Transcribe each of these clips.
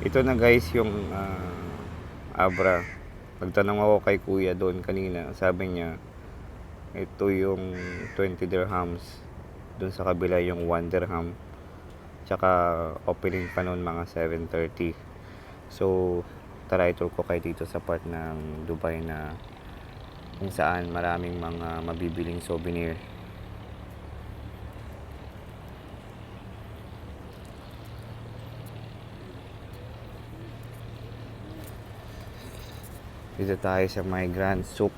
Ito na guys yung Abra. Nagtanong ako kay kuya doon kanina. Sabi niya, ito yung 20 dirhams. Doon sa kabila yung 1 dirham. Tsaka opening pa noon mga 7:30. So, tara ito ko kayo dito sa part ng Dubai na kung saan maraming mga mabibiling souvenir. Dito tayo sa may Grand Souk,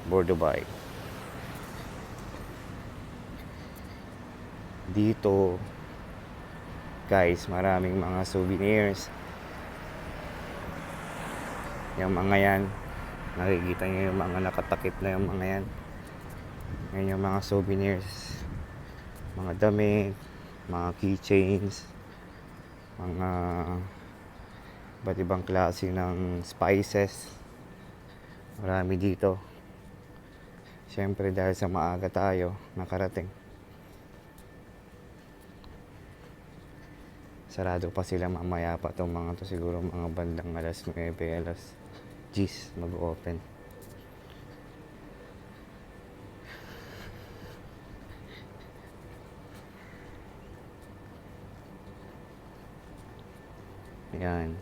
Bur Dubai. Dito, guys, maraming mga souvenirs. Yung mga yan, nakikita nyo yung mga nakatakip na yung mga yan. Yan yung mga souvenirs. Mga damit, mga keychains, mga iba't ibang klase ng spices. Marami dito. Siyempre dahil sa maaga tayo nakarating. Sarado pa sila mamaya pa itong mga to, siguro mga bandang alas 9, alas 10 mag-open. Ayan.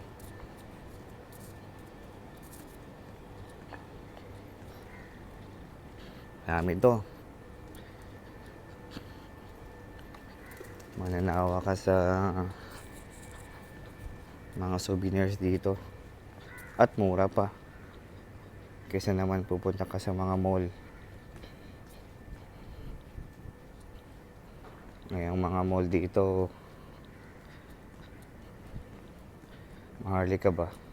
Dami to. Mananawa ka sa mga souvenirs dito. At mura pa. Kaysa naman pupunta ka sa mga mall. Ngayong mga mall dito, maharli ka ba?